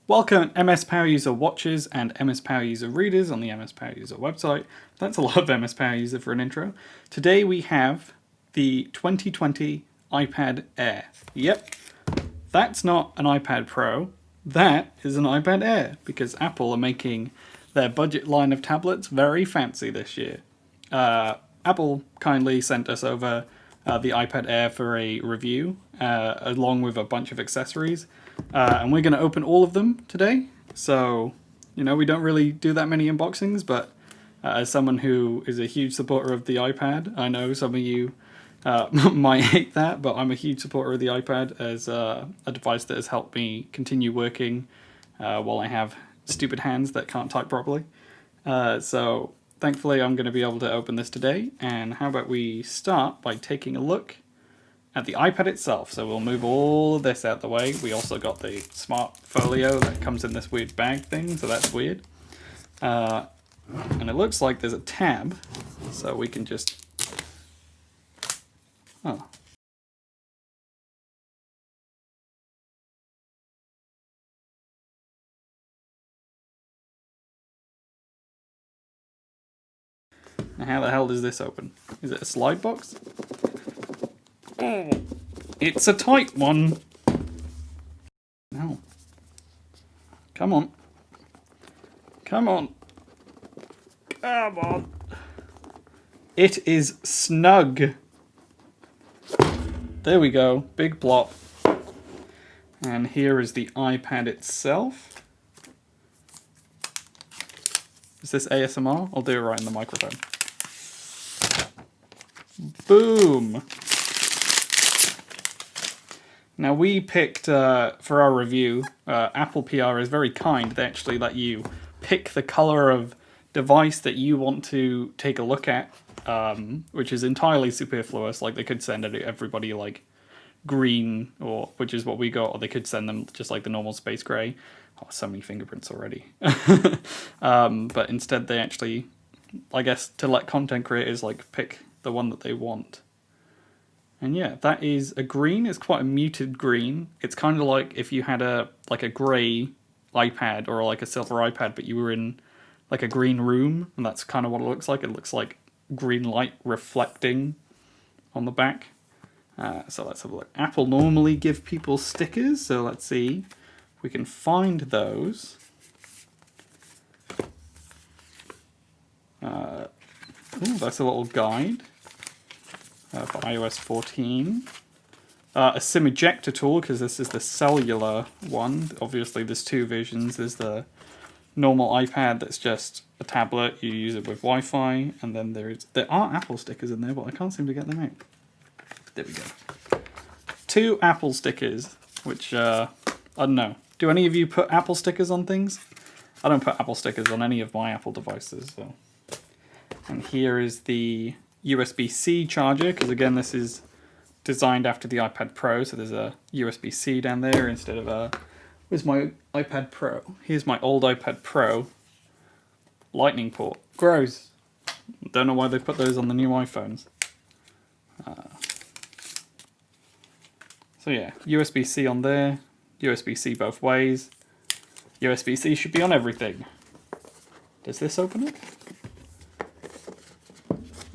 Welcome MSPoweruser watchers and MSPoweruser readers on the MSPoweruser website. That's a lot of MSPoweruser for an intro. Today we have the 2020 iPad Air. Yep, that's not an iPad Pro, that is an iPad Air, because Apple are making their budget line of tablets very fancy this year. Apple kindly sent us over the iPad Air for a review, along with a bunch of accessories. And we're going to open all of them today. So, you know, we don't really do that many unboxings, but as someone who is a huge supporter of the iPad, I know some of you might hate that, but I'm a huge supporter of the iPad as a device that has helped me continue working while I have stupid hands that can't type properly. So thankfully I'm going to be able to open this today. And how about we start by taking a look at the iPad itself. So we'll move all of this out the way. We also got the smart Folio that comes in this weird bag thing, so that's weird. And it looks like there's a tab, so we can just... Oh. Now how the hell does this open? Is it a slide box? Oh, it's a tight one. No. Come on. Come on. Come on. It is snug. There we go. Big plop. And here is the iPad itself. Is this ASMR? I'll do it right in the microphone. Boom. Now we picked, for our review, Apple PR is very kind. They actually let you pick the color of device that you want to take a look at, which is entirely superfluous. Like, they could send everybody like green, or which is what we got, or they could send them just like the normal space gray. Oh, so many fingerprints already. But instead they actually, I guess, to let content creators like pick the one that they want. And yeah, that is a green. It's quite a muted green. It's kind of like if you had a grey iPad or like a silver iPad, but you were in like a green room, and that's kind of what it looks like. It looks like green light reflecting on the back. So let's have a look. Apple normally give people stickers, so let's see if we can find those. Ooh, that's a little guide. For iOS 14. A SIM ejector tool, because this is the cellular one. Obviously there's two versions. There's the normal iPad that's just a tablet, you use it with Wi-Fi, and then there are Apple stickers in there, but I can't seem to get them out. There we go. Two Apple stickers, which, I don't know. Do any of you put Apple stickers on things? I don't put Apple stickers on any of my Apple devices, so. And here is the Usbc Charger, because again this is designed after the iPad Pro, so there's a USB-C down there instead of a... Where's my iPad Pro? Here's my old iPad Pro lightning port. Gross. Don't know why they put those on the new iPhones. So yeah, USB-C on there, USB-C both ways. USB-C should be on everything. Does this open it?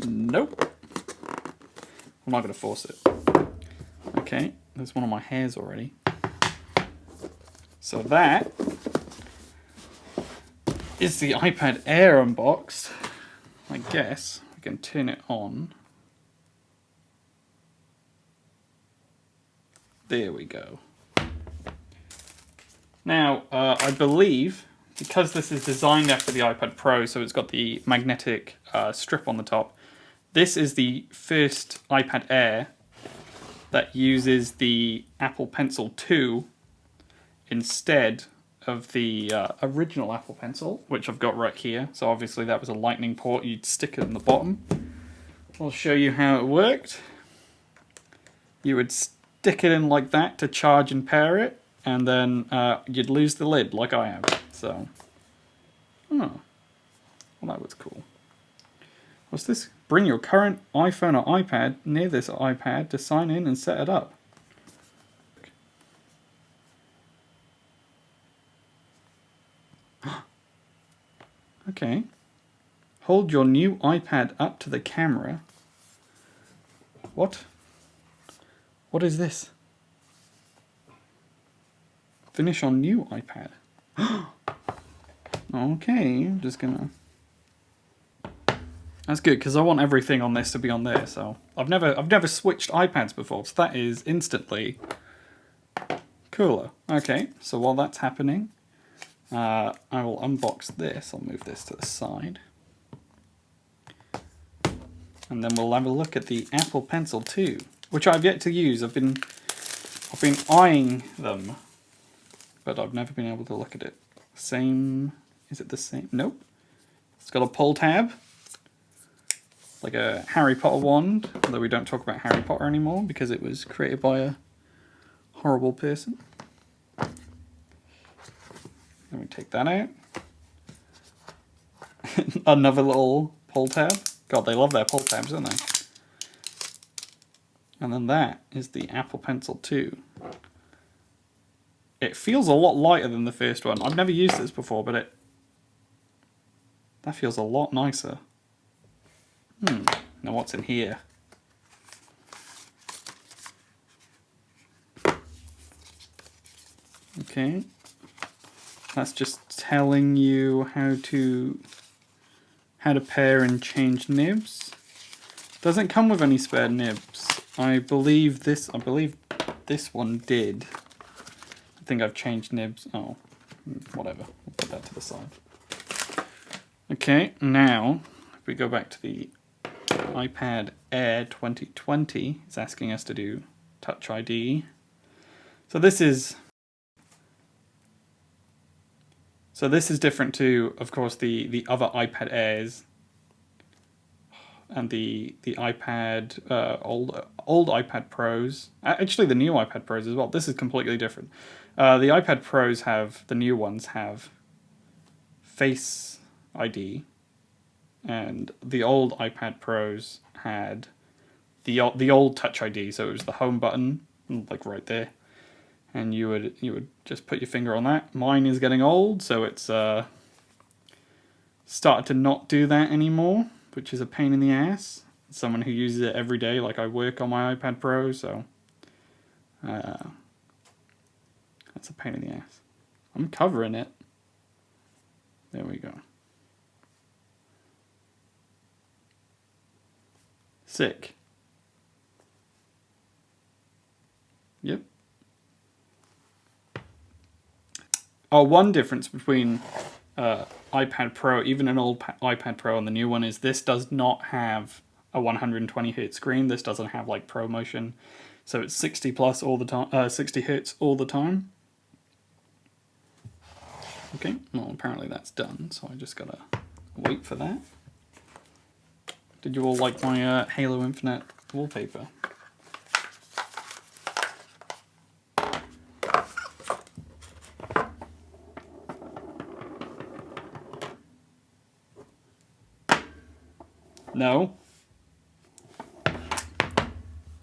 Nope. I'm not going to force it. Okay, there's one of my hairs already. So that is the iPad Air unboxed. I guess we can turn it on. There we go. Now, I believe, because this is designed after the iPad Pro, so it's got the magnetic strip on the top, this is the first iPad Air that uses the Apple Pencil 2 instead of the original Apple Pencil, which I've got right here. So obviously that was a lightning port, you'd stick it in the bottom. I'll show you how it worked. You would stick it in like that to charge and pair it, and then you'd lose the lid like I have. So, oh, well, that was cool. What's this? Bring your current iPhone or iPad near this iPad to sign in and set it up. Okay. Hold your new iPad up to the camera. What? What is this? Finish on new iPad. Okay, I'm just gonna... That's good, because I want everything on this to be on there, so... I've never switched iPads before, so that is instantly cooler. Okay, so while that's happening, I will unbox this. I'll move this to the side. And then we'll have a look at the Apple Pencil 2, which I've yet to use. I've been eyeing them, but I've never been able to look at it. Same... Is it the same? Nope. It's got a pull tab. Like a Harry Potter wand, although we don't talk about Harry Potter anymore because it was created by a horrible person. Let me take that out. Another little pull tab. God, they love their pull tabs, don't they? And then that is the Apple Pencil 2. It feels a lot lighter than the first one. I've never used this before, but that feels a lot nicer. Now what's in here? Okay. That's just telling you how to pair and change nibs. Doesn't come with any spare nibs. I believe this one did. I think I've changed nibs. Oh, whatever. We'll put that to the side. Okay, now if we go back to the iPad Air 2020, it's asking us to do Touch ID. So this is different to, of course, the other iPad Airs and the iPad old iPad Pros. Actually, the new iPad Pros as well. This is completely different. The iPad Pros the new ones have Face ID. And the old iPad Pros had the old Touch ID, so it was the home button, like right there, and you would just put your finger on that. Mine is getting old, so it's started to not do that anymore, which is a pain in the ass. Someone who uses it every day, like I work on my iPad Pro, so that's a pain in the ass. I'm covering it. There we go. Sick. Yep. Oh, one difference between iPad Pro, even an old iPad Pro and the new one, is this does not have a 120Hz screen. This doesn't have like ProMotion, so it's 60 plus all the time, 60 Hertz all the time. Okay, well apparently that's done, so I just gotta wait for that. Did you all like my Halo Infinite wallpaper? No?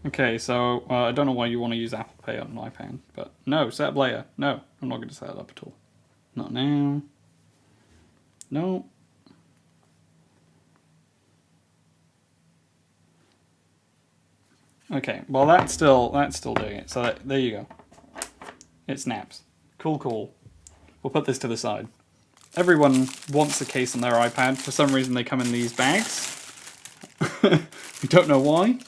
Okay, so I don't know why you want to use Apple Pay on an iPad, but no, set up later. No, I'm not going to set it up at all. Not now. No. Okay, well that's still doing it. So there you go. It snaps. Cool, cool. We'll put this to the side. Everyone wants a case on their iPad. For some reason they come in these bags. We don't know why.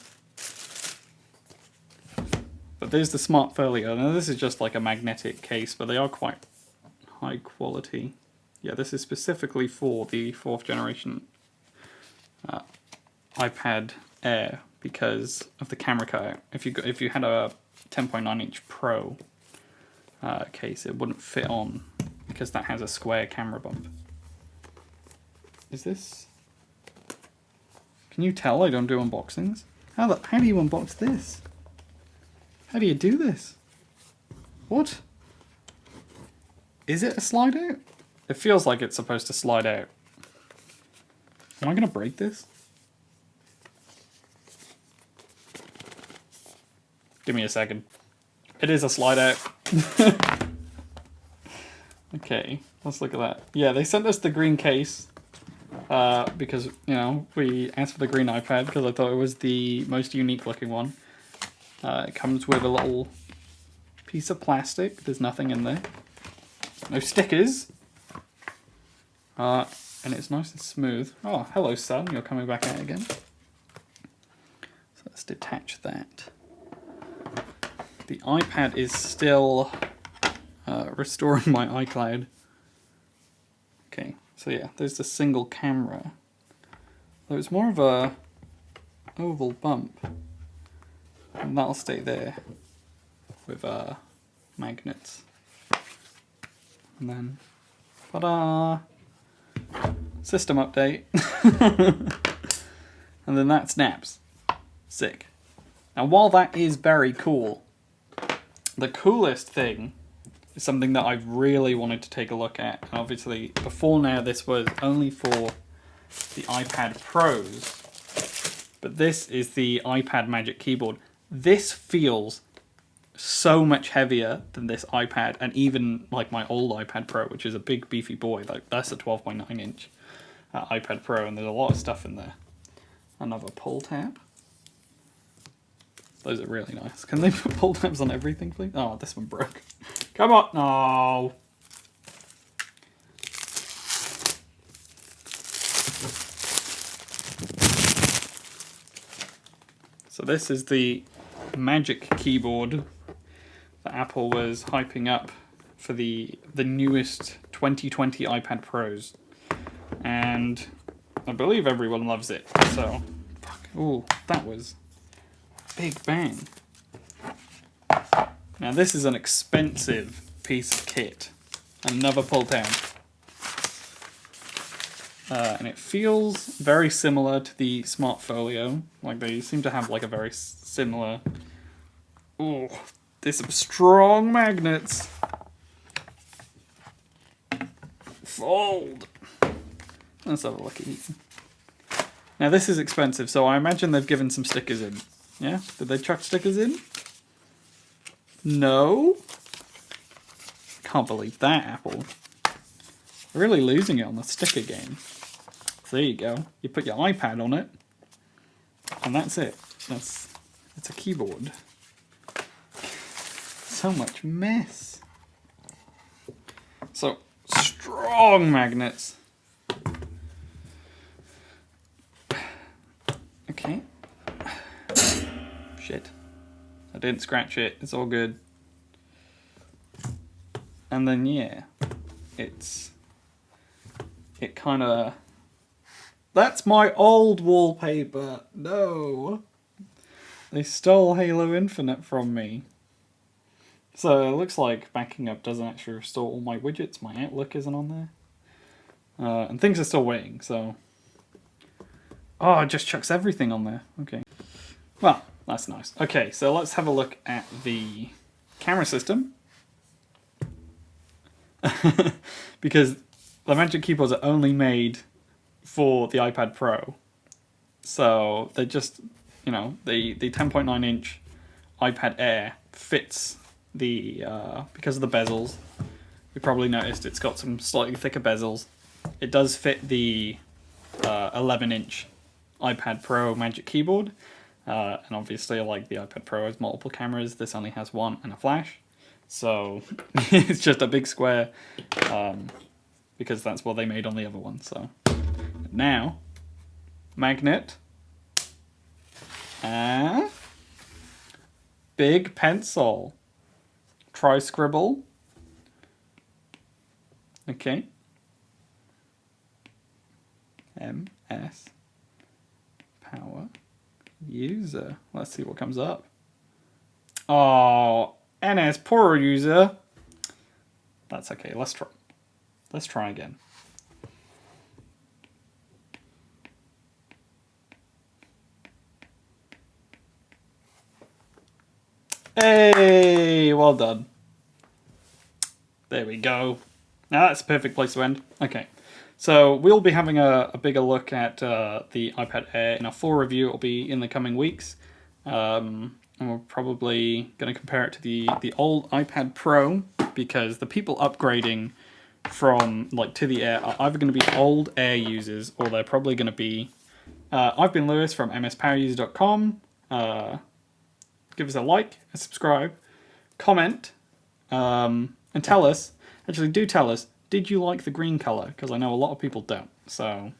But there's the Smart Folio. Now this is just like a magnetic case, but they are quite high quality. Yeah, this is specifically for the 4th generation iPad Air because of the camera cutout. If you had a 10.9-inch Pro case, it wouldn't fit on because that has a square camera bump. Is this? Can you tell I don't do unboxings? How do you unbox this? How do you do this? What? Is it a slide out? It feels like it's supposed to slide out. Am I going to break this? Give me a second. It is a slide out. Okay, let's look at that. Yeah, they sent us the green case. because, you know, we asked for the green iPad because I thought it was the most unique looking one. It comes with a little piece of plastic. There's nothing in there. No stickers. And it's nice and smooth. Oh, hello, sun. You're coming back out again. So let's detach that. The iPad is still restoring my iCloud. Okay, so yeah, there's the single camera. Though it's more of a oval bump. And that'll stay there with magnets. And then, ta-da! System update. And then that snaps. Sick. Now while that is very cool, the coolest thing is something that I've really wanted to take a look at. And obviously, before now this was only for the iPad Pros, but this is the iPad Magic Keyboard. This feels so much heavier than this iPad, and even like my old iPad Pro, which is a big beefy boy. Like that's a 12.9 inch iPad Pro, and there's a lot of stuff in there. Another pull tab. Those are really nice. Can they put pull tabs on everything, please? Oh, this one broke. Come on, no. So this is the Magic Keyboard that Apple was hyping up for the newest 2020 iPad Pros, and I believe everyone loves it. So, ooh, that was big bang. Now this is an expensive piece of kit. Another pull tab. And it feels very similar to the Smart Folio. Like they seem to have like a very similar... Ooh, there's some strong magnets. Fold. Let's have a look at it. Now this is expensive, so I imagine they've given some stickers in. Yeah? Did they chuck stickers in? No? Can't believe that, Apple. Really losing it on the sticker game. So there you go. You put your iPad on it, and that's it. It's a keyboard. So much mess. So strong magnets. Okay. Shit. I didn't scratch it. It's all good. And then yeah, it kind of... That's my old wallpaper. No. They stole Halo Infinite from me. So it looks like backing up doesn't actually restore all my widgets. My Outlook isn't on there. And things are still waiting, so... Oh, it just chucks everything on there. Okay. Well, that's nice. Okay, so let's have a look at the camera system. Because the Magic Keyboards are only made for the iPad Pro. So they just, you know, the 10.9 inch iPad Air fits the, because of the bezels. You probably noticed it's got some slightly thicker bezels. It does fit the 11 inch iPad Pro Magic Keyboard. And obviously, like the iPad Pro has multiple cameras, this only has one and a flash. So it's just a big square, because that's what they made on the other one. So now, magnet, and big pencil, try scribble. Okay. MSPoweruser. Let's see what comes up. Oh, MSPoweruser. That's okay. Let's try. Let's try again. Hey, well done. There we go. Now that's a perfect place to end. Okay. So we'll be having a bigger look at the iPad Air in a full review. It'll be in the coming weeks. And we're probably going to compare it to the old iPad Pro, because the people upgrading from like to the Air are either going to be old Air users, or they're probably going to be. I've been Lewis from MSPoweruser.com. Give us a like, a subscribe, comment, and tell us. Actually, do tell us. Did you like the green color? Because I know a lot of people don't. So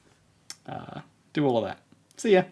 do all of that. See ya.